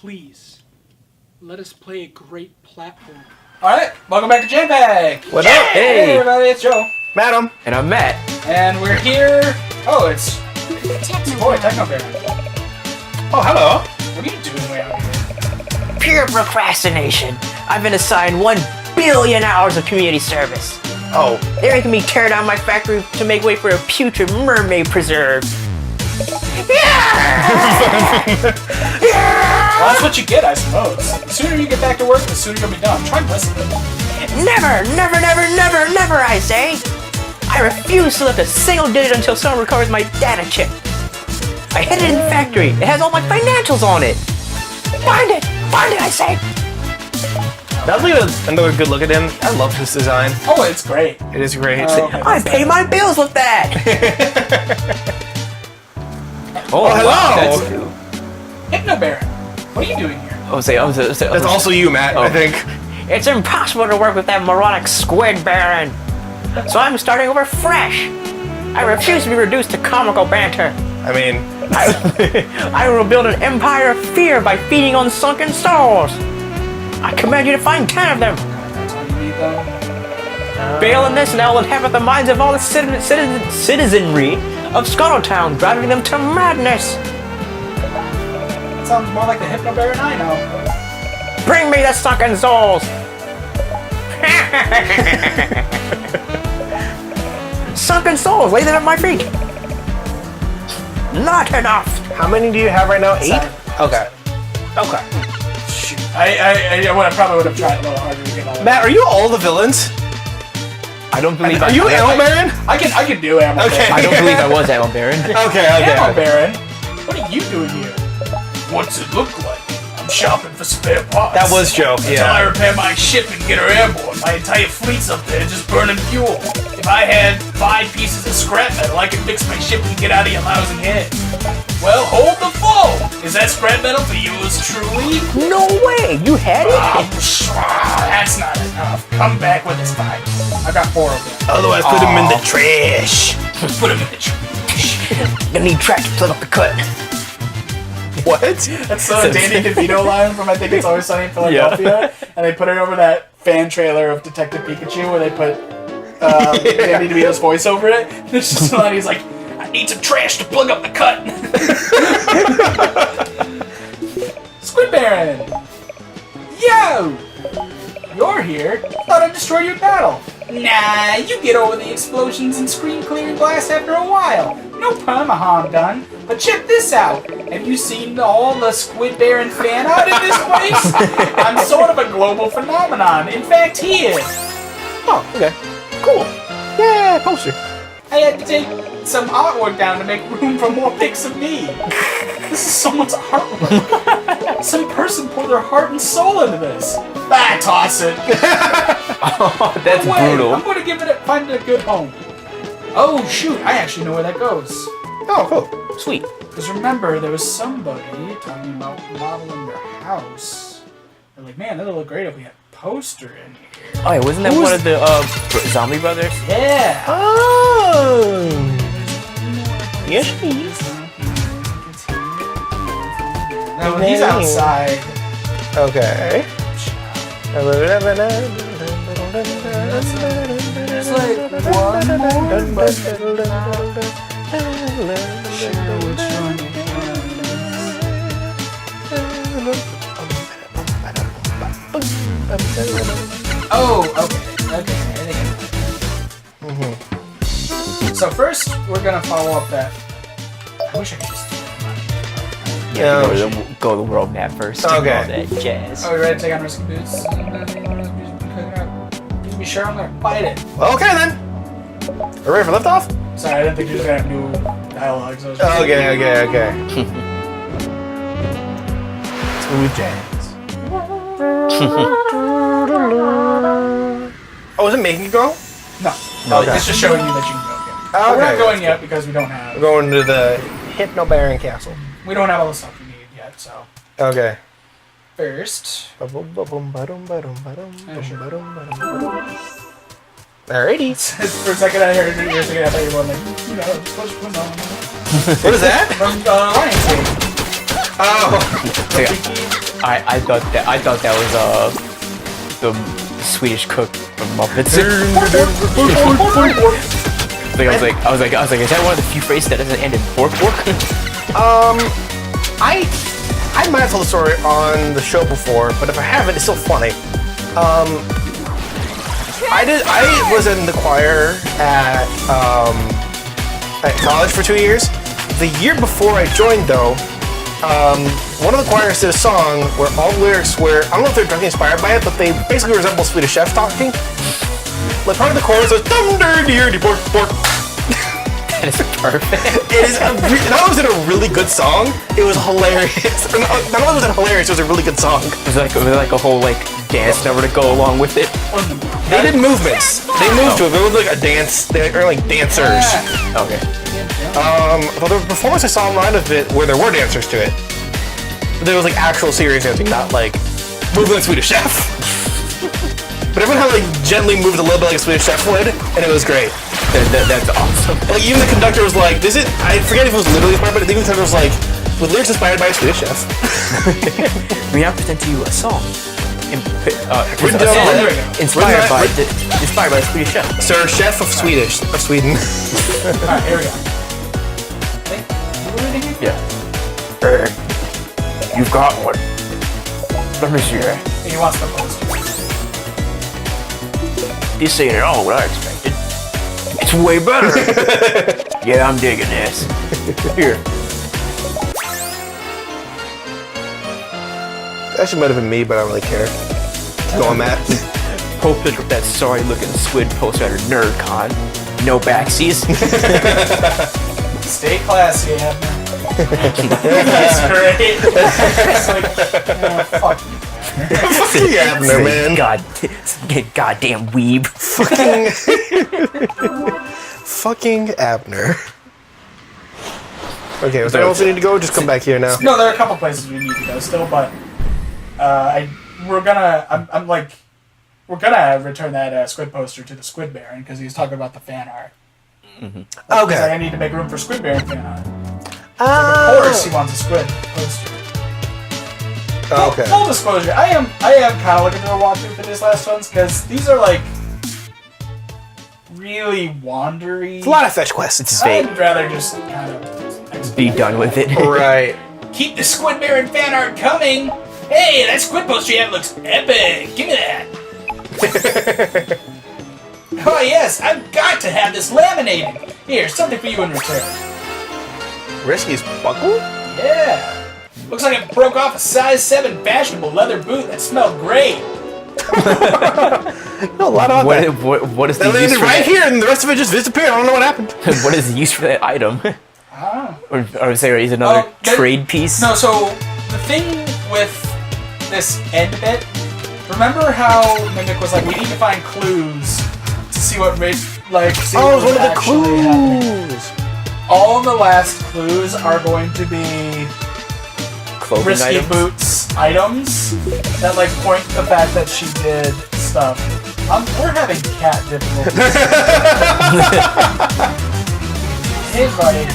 please, let us play a great platform. Alright, welcome back to Shantae! What up? Hey everybody, it's Joe. Madam. And I'm Matt. And we're here... Oh, it's... Boy, Techno Bear. Oh, hello. What are you doing way out here? Pure procrastination. I've been assigned 1 billion hours of community service. Oh. They're making me tear down my factory to make way for a putrid mermaid preserve. Well, that's what you get, I suppose. The sooner you get back to work, the sooner you'll be done. Try and listen. Never, never, never, never, never, I say. I refuse to lift a single digit until someone recovers my data chip. I hid it in the factory. It has all my financials on it. Find it, I say. Now leave another good look at him. I love this design. Oh, it's great. It is great. Okay, I pay my bills with that. Oh, hello. Wow, that's cool. Hypno Baron, what are you doing here? That's also you, Matt, I think. It's impossible to work with that moronic squid baron. So I'm starting over fresh. I refuse to be reduced to comical banter. I mean... I will build an empire of fear by feeding on sunken souls. I command you to find 10 of them. That's all you need, though. Fail in this and I will inhabit the minds of all the citizenry of Scuttletown, driving them to madness. That sounds more like the Hypno Baron I know. Bring me the sunken souls. Sunken souls, lay them at my feet. Not enough. How many do you have right now? 8? 7. Okay. Okay. Shoot. I probably would have tried a little harder to get all of Matt, are you all the villains? I don't believe Are you Ammo Baron? I can do Ammo Okay. Baron. I don't believe I was Ammo Baron. Okay. Ammo Baron? What are you doing here? What's it look like? I'm shopping for spare parts. That was Joe, Until yeah. I repair my ship and get her airborne. My entire fleet's up there just burning fuel. If I had 5 pieces of scrap metal, I could fix my ship and get out of your lousy head. Well, hold the phone! Is that scrap metal for yours truly? No way! You had it? That's not enough. Come back with this 5. I got 4 of them. Otherwise, put him in the trash. Put them in the trash. Gonna need track to plug up the cut. What? That's the Danny DeVito line from I Think It's Always Sunny in Philadelphia. And they put it over that fan trailer of Detective Pikachu where they put Danny DeVito's voice over it. There's just a line, he's like, I need some trash to plug up the cut. Squid Baron! Yo! You're here? Thought I'd destroy your battle. Nah, you get over the explosions and screen clearing blast after a while. No perma-harm done. But check this out. Have you seen all the Squid Baron fan art in this place? I'm sort of a global phenomenon. In fact, he is. Oh, okay. Cool. Yeah, poster. I had to take some artwork down to make room for more pics of me. This is someone's artwork. Some person poured their heart and soul into this. Ah, toss it. Oh, that's No way. brutal. I'm going to find it a good home. Oh, shoot. I actually know where that goes. Oh, cool. Sweet. Because remember, there was somebody talking about modeling their house. They're like, man, that'll look great if we had a poster in here. Oh, yeah, wasn't that one of the Zombie Brothers? Yeah. Oh. Yes, please. No, he's outside. Okay. There's like one more, but share which one it is. Oh, okay. I think. So first, we're gonna follow up that. I wish I could just. Yeah. Go the world map first. Okay. All that jazz. Are we ready to take on risky boots? Be sure I'm gonna bite it. Okay, then. Are we ready for liftoff? Sorry, I didn't think you were gonna have new dialogue. So Okay. Smooth jazz. Oh, is it making you go? No. Okay. It's just showing you that you can go. Okay. We're not going yet because we don't have. We're going to the Hypno Baron Castle. We don't have all the stuff we need yet. So Okay. first. Alrighty. For a second, I heard you were thinking I thought you were going like, just push on. What is that? From Lionsgate. Oh. I thought that was the Swedish cook from Muppets. I was like, is that one of the few phrases that doesn't end in pork? I might have told the story on the show before, but if I haven't, it's still funny. I was in the choir at college for 2 years. The year before I joined, though, one of the choirs did a song where all the lyrics were, I don't know if they're directly inspired by it, but they basically resemble Swedish Chef talking. Like part of the chorus was "Thunder dear pork pork." That is perfect. It is not only was it a really good song, it was hilarious. Not only was it hilarious, it was a really good song. It was like a whole like dance number to go along with it. They did movements. They moved to it. It was like a dance. They were like dancers. Okay. But the performance I saw online of it, where there were dancers to it, there was like actual serious dancing, not like moving like Swedish Chef. But everyone had like gently moved a little bit like a Swedish Chef would, and it was great. That's awesome. Like even the conductor was like, "This is." I forget if it was literally inspired, but I think the conductor was like, "With lyrics inspired by a Swedish Chef." We now present to you a song. Inspired by a Swedish chef. Sir Chef of Sweden. Alright, here we go. Yeah. You've got one. Let me see here. He wants the poster. This ain't at all what I expected. It's way better. Yeah, I'm digging this. Here. Actually might have been me, but I don't really care. Go on, Matt. Pope picked up that sorry-looking squid poster at NerdCon. No backsies. Stay classy, Abner. That's great. It's like, fuck you. Fucking Abner, man. Goddamn weeb. Fucking Abner. Okay, was there else we need to go? Just come back here now. No, there are a couple places we need to go still, but we're gonna return that squid poster to the Squid Baron because he was talking about the fan art. Okay. Because I need to make room for Squid Baron fan art. Of course, he wants a squid poster. Okay. Full disclosure, I am kind of looking through a walkthrough for these last ones because these are like really wandery. It's a lot of fetch quests. I'd rather just kind of Be done with it. Right. keep the Squid Baron fan art coming. Hey, that squid poster you have looks epic. Give me that. Oh yes, I've got to have this laminated. Here, something for you in return. Risky's buckle? Yeah. Looks like it broke off a size 7 fashionable leather boot that smelled great. No, a lot about that. What is the That use landed for right that? here, and the rest of it just disappeared. I don't know what happened. What is the use for that item? Ah. Or is another trade piece? No, so the thing with this end bit, remember how Mimic was like, we need to find clues to see what Oh, it was one of the clues. All the last clues are going to be Clothing risky items? boots items that like point to the fact that she did stuff. We're having cat difficulties. Hey, buddy.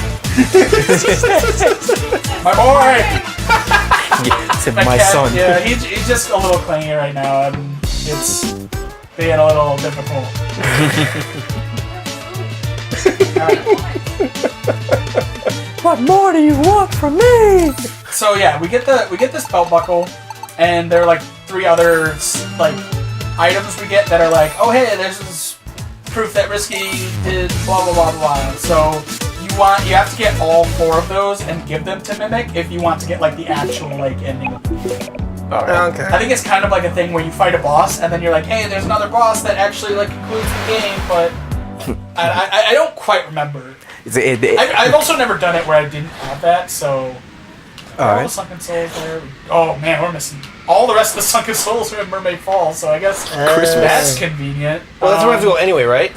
My boy. My cat, son. Yeah, he's just a little clingy right now, and it's being a little difficult. What more do you want from me? So yeah, we get this belt buckle, and there are like 3 other like items we get that are like, oh hey, there's this proof that Risky did blah blah blah blah. So you have to get all 4 of those and give them to Mimic if you want to get like the actual like ending of the game. Okay. I think it's kind of like a thing where you fight a boss and then you're like, hey, there's another boss that actually like concludes the game, but I don't quite remember. I've also never done it where I didn't have that, so all the Sunken Souls there. Oh man, we're missing all the rest of the Sunken Souls are in Mermaid Falls, so I guess that's convenient. Well, that's where we have to go anyway, right?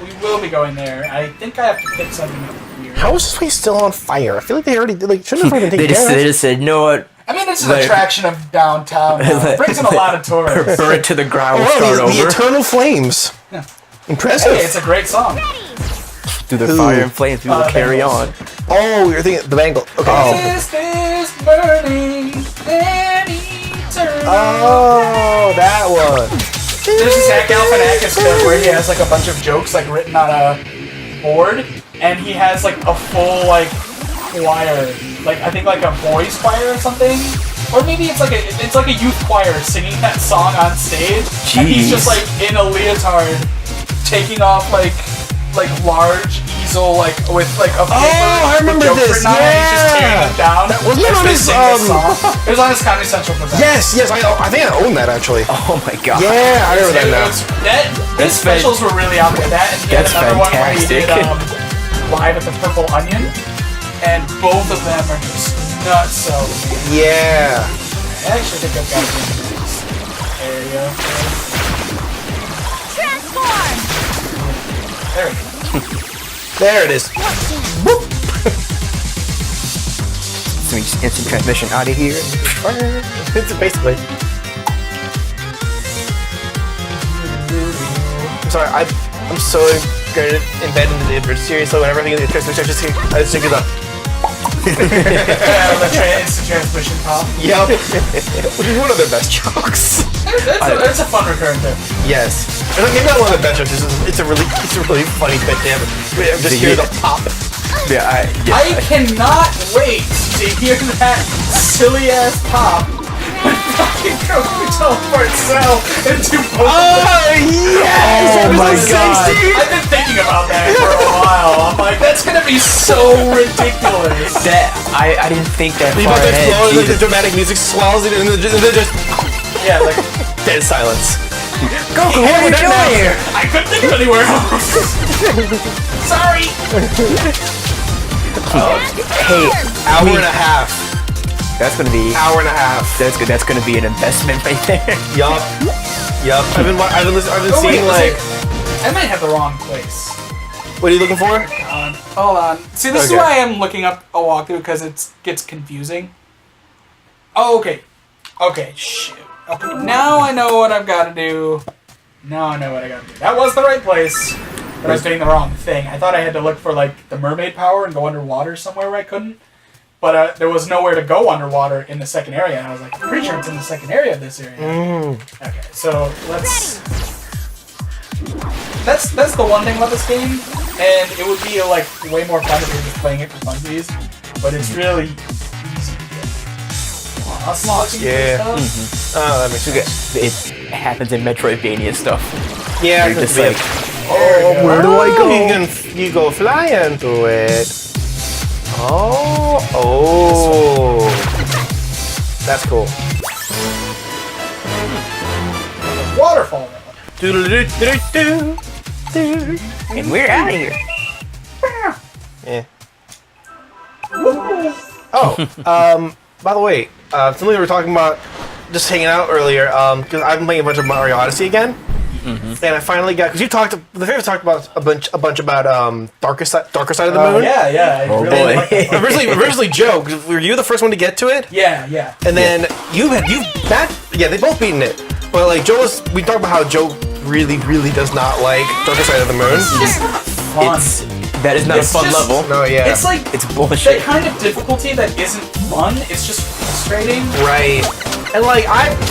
We will be going there. I think I have to pick something up here. How is this place still on fire? I feel like they already did. Like, shouldn't have already been taken care They of. just said, no what? I mean, it's an attraction of downtown. It brings in a lot of tourists. Burn it to the ground. Oh, Start the over. Eternal Flames. Yeah. Impressive. Hey, it's a great song. Through the fire and flames, we will carry on. Oh, you're thinking the bangle. Okay. Is this Oh, that one. There's this Zach Galifianakis clip where he has like a bunch of jokes like written on a board, and he has like a full like choir, like I think like a boys choir or something, or maybe it's like a youth choir singing that song on stage, and he's just like in a leotard, taking off like large easel like with like a paper. Oh, I remember this. Yeah, he's just tearing them down. That wasn't on his It was on his Comedy Central present. Yes, I think I own that actually. Oh my god. Yeah, I remember that now. His specials were really out there. That and he had That's another one where he fantastic. did Live at the Purple Onion, and both of them are just nuts. So Yeah. I actually think I've got it in this area. Transform! There we go. There it is. So we just instant transmission out of here. It's basically. I'm sorry, I'm so good embedded in the series, so whenever I think of the transmission, I just think of the. Yeah, the instant transmission pop. Yep. Which is one of their best jokes. That's a fun recurrent thing. Yes. Maybe not one of the best jokes. It's a really funny bit. Damn it. Just hear the pop. Yeah, I cannot wait to hear that silly ass pop. Fucking Goku teleports Cell into both of them. Yes! Oh my god. I've been thinking about that for a while. I'm like, that's gonna be so ridiculous. That I didn't think that You far know that ahead. flow, like the Jesus. dramatic music swells, and then just Yeah, like, dead silence. Goku, what are you doing here? I couldn't think of anywhere else. Sorry. Hey, Hour and a half. that's gonna be Hour and a half. that's good. That's gonna be an investment right there. Yup. I've been Oh, seeing wait, like. I might have the wrong place. What are you looking for? Hold on. See, this is Okay. why I'm looking up a walkthrough, because it gets confusing. Oh, okay. Okay, shit. Okay, now I know what I've got to do. Now I know what I got to do. That was the right place, but I was doing the wrong thing. I thought I had to look for, like, the mermaid power and go underwater somewhere where I couldn't. But there was nowhere to go underwater in the second area, and I was like, I'm pretty sure it's in the second area of this area. Okay, so let's... That's the one thing about this game, and it would be like way more fun if you're just playing it for funsies, but it's really easy to get. Awesome. Yeah. Oh, that makes sense. It happens in Metroidvania stuff. Yeah, You're just like, like, oh, where do I go? You go fly into it. Oh, that's cool. Waterfall. and we're out of here. Yeah. Oh, by the way, something we were talking about just hanging out earlier, because I've been playing a bunch of Mario Odyssey again. And I finally got, because the favorites talked about a bunch about darker side of the moon. Yeah. Oh, really boy. like that part. Originally Joe, 'cause were you the first one to get to it? Yeah. And then they both beaten it. But like we talked about how Joe really does not like darker side of the moon. It's just fun. That is not It's a fun just- level. No, yeah. It's like It's the bullshit. kind of difficulty that isn't fun. It's just frustrating. Right. And like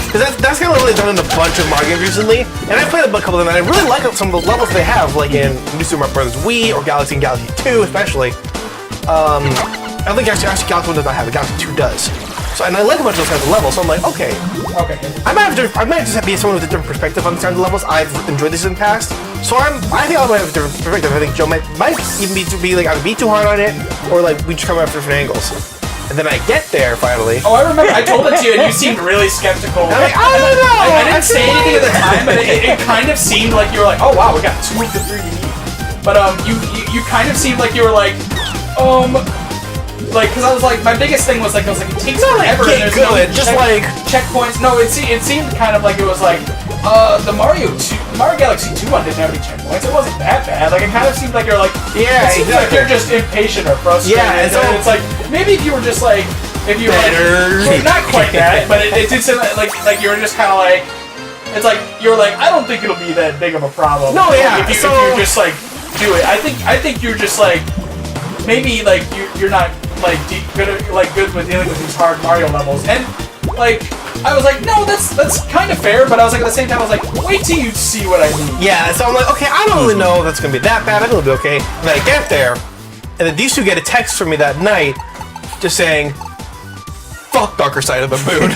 because that's kind of what they've done in a bunch of Mario games recently, and I played a couple of them, and I really like some of the levels they have, like in New Super Mario Bros. Wii or Galaxy and Galaxy 2 especially. I don't think actually Galaxy 1 does not have it, Galaxy 2 does. So, and I like a bunch of those kinds of levels, so I'm like, okay. Okay. I might just be someone with a different perspective on these kinds of levels. I've enjoyed this in the past, so I think I might have a different perspective. I think Joe might even be like either be too hard on it, or like we just come at different angles. And then I get there finally. Oh, I remember. I told it to you, and you seemed really skeptical. I'm like, I don't know. I didn't say anything at the time, but it kind of seemed like you were like, oh wow, we got 2 of the 3 we need. But you kind of seemed like you were like, like, because I was like, my biggest thing was like, it takes forever. get and there's good, no just like- checkpoints. No, it seemed kind of like it was like, the Mario Galaxy 2 one didn't have any checkpoints. It wasn't that bad. Like, it kind of seemed like you're like, Yeah, it seems like exactly. you're just impatient or frustrated. Yeah, and so- it's like maybe if you were just like, if you were Better. like, not quite that, but it did seem like you were just kind of like, it's like you were like, I don't think it'll be that big of a problem. No, yeah, If you just like do it, I think you're just like maybe like you're not like good with dealing with these hard Mario levels, and like I was like, no, that's kind of fair, but I was like, at the same time, I was like, wait till you see what I mean. Yeah, so I'm like, okay, I don't really know if that's gonna be that bad. I think it'll be okay. And then I get there, and then these two get a text from me that night, just saying, "Fuck Darker Side of the Moon."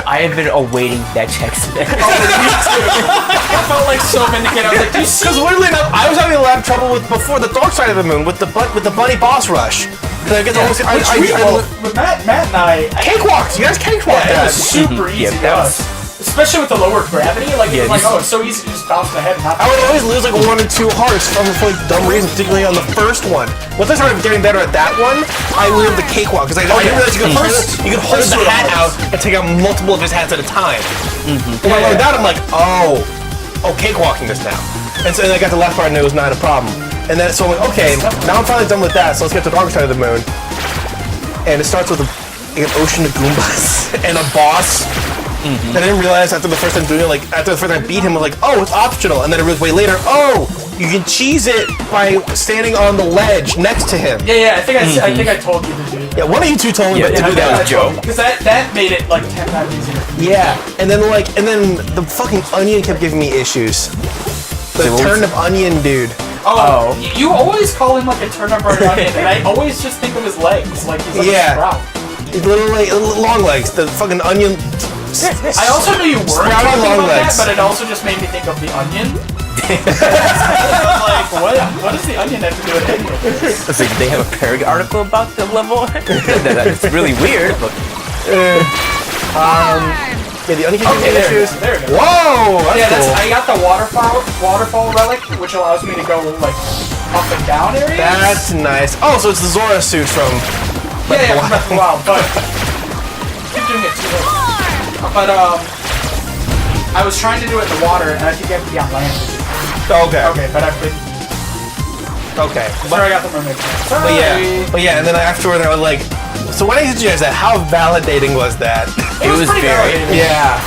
I have been awaiting that text. Oh, me too. I felt like so vindicated. I was like, do you see? Because weirdly enough, I was having a lot of trouble with before the Dark Side of the Moon with the bunny boss rush. I get With Matt and I cakewalks. You guys cakewalked it that. was super easy that to was- us. Especially with the lower gravity, like, it was like, oh, it's so easy to just bounce the head and not. I would always lose like 1 or 2 hearts for like dumb reasons, particularly on the first one. Once I started getting better at that one, I learned the cakewalk because I didn't realize you could hold the hat out and take out multiple of his hats at a time. When I learned that, I'm like, oh, cakewalking this now. And so then I got the left part and it was not a problem. And then so I'm like, okay, now I'm finally done with that. So let's get to the Dark Side of the Moon. And it starts with an ocean of Goombas and a boss. I didn't realize after the first time doing it, like after the first time I beat him, I was like, oh, it's optional. And then I realized way later, oh, you can cheese it by standing on the ledge next to him. Yeah, I think I told you to do that. Yeah, one of you two told me to do that that. was Joe. Because that made it like 10 times easier. Yeah, and then the fucking onion kept giving me issues. The turnip onion dude. Oh, you always call him like a turnip or an onion, and I always just think of his legs, like he's like a sprout. His little long legs, the fucking onion. I also knew you weren't Sprouty talking long about legs. that, but it also just made me think of the onion. Like, what does the onion have to do with any of this? It's like they have a Perry article about the level. It's really weird, but Yeah, the onion kept giving me there we issues. go, there we go. Whoa, that's cool. I got the waterfall relic, which allows me to go like up and down areas. That's nice. Oh, so it's the Zora suit from. from Breath of the Wild, but keep doing it too late. But I was trying to do it in the water, and I think you have to be on land. Okay. Okay, but I've been. Okay. Sorry, I got the mermaid. But yeah, and then afterward I was like, so when I asked you guys that, how validating was that? It was pretty very- validating. Yeah.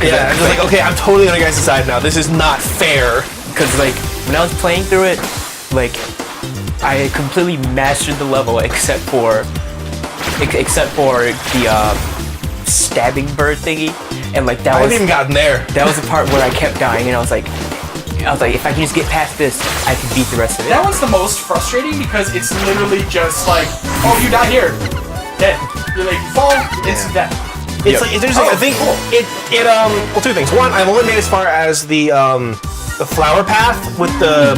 Yeah, I was like, okay, I'm totally on your guys' side now. This is not fair. because like when I was playing through it, like I completely mastered the level except for the stabbing bird thingy, and like I that haven't was even gotten there. that was the part where I kept dying, and I was like, if I can just get past this, I can beat the rest of it. That one's the most frustrating because it's literally just like, oh, you die here, dead. You're like, you fall, it's death. It's like it's interesting. I think well, 2 things. One, I've only made as far as the flower path with the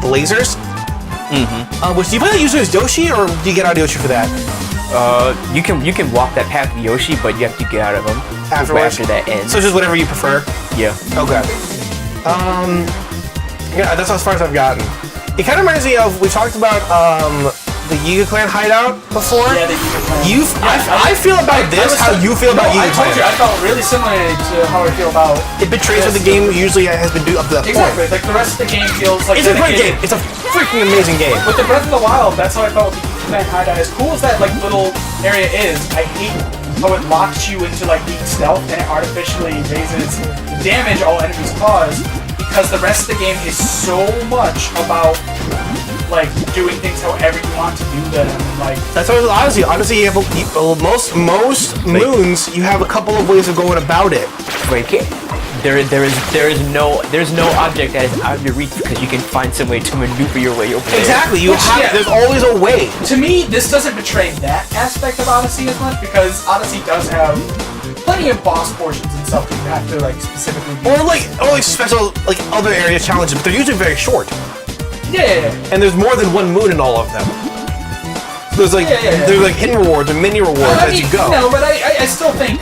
lasers. Which do you play that usually as Yoshi, or do you get out of Yoshi for that? You can walk that path with Yoshi, but you have to get out of them Afterwards? after that ends. So just whatever you prefer. Yeah. Okay. Yeah, that's as far as I've gotten. It kind of reminds me of, we talked about the Yiga Clan hideout before. Yeah, the Yiga Clan. I feel about this how you feel about Yiga I told you, Clan. I felt really similar to how I feel about. It betrays what the game usually has been doing up to that Exactly, point. like the rest of the game feels like It's a great game. dedicated. It's a freaking amazing game. With the Breath of the Wild, that's how I felt with the Yiga Clan hideout. As cool as that like little area is, I hate how it locks you into like deep stealth and it artificially raises the damage all enemies cause, because the rest of the game is so much about like doing things however you want to do them. Like That's what Odyssey. Odyssey, you have most moons. You have a couple of ways of going about it. Like there's no object that is out of your reach because you can find some way to maneuver your way over there. Exactly. There's always a way. to me, this doesn't betray that aspect of Odyssey as much because Odyssey does have plenty of boss portions and stuff that you have to like specifically do. Or like special like other area challenges, but they're usually very short. Yeah. And there's more than one moon in all of them. There's like there's like hidden rewards and mini rewards as you go. No, but I still think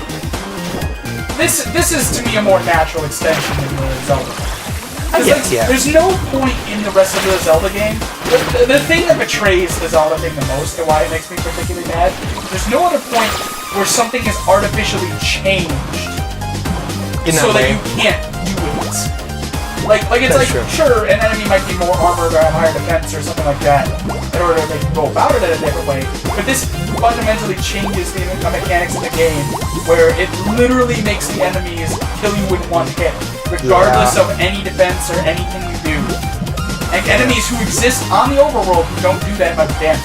this is to me a more natural extension than the Zelda. There's no point in the rest of the Zelda game. The thing that betrays the Zelda thing the most and why it makes me particularly mad, there's no other point where something is artificially changed so that you can't do it. Like it's That's like, true. sure, an enemy might be more armored or have higher defense or something like that in order to make you go about it in a different way. But this fundamentally changes the mechanics of the game where it literally makes the enemies kill you in one hit, regardless of any defense or anything you do. And enemies who exist on the overworld don't do that much damage.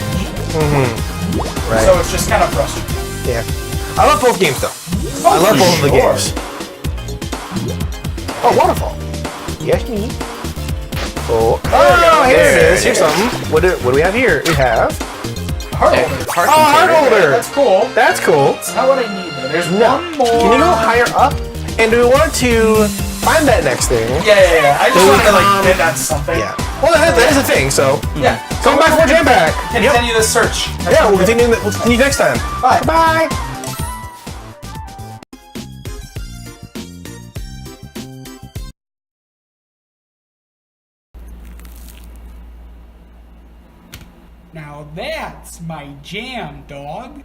Right. So it's just kind of frustrating. Yeah. I love both games though. I love both of the games. Oh, waterfall. Yes, me. Oh, here it is. Here's something. What do we have here? We have Heart holder. heart holder. That's cool. That's cool. That's not what I need though. There's one more. Can you go higher up? And do we want to find that next thing? Yeah. I just wanted to like get on something. Yeah. Well, that is a thing. So Yeah. come back for Jam Pack. Continue the search. Yeah, we'll continue next time. Bye. Bye. Now that's my jam, dog.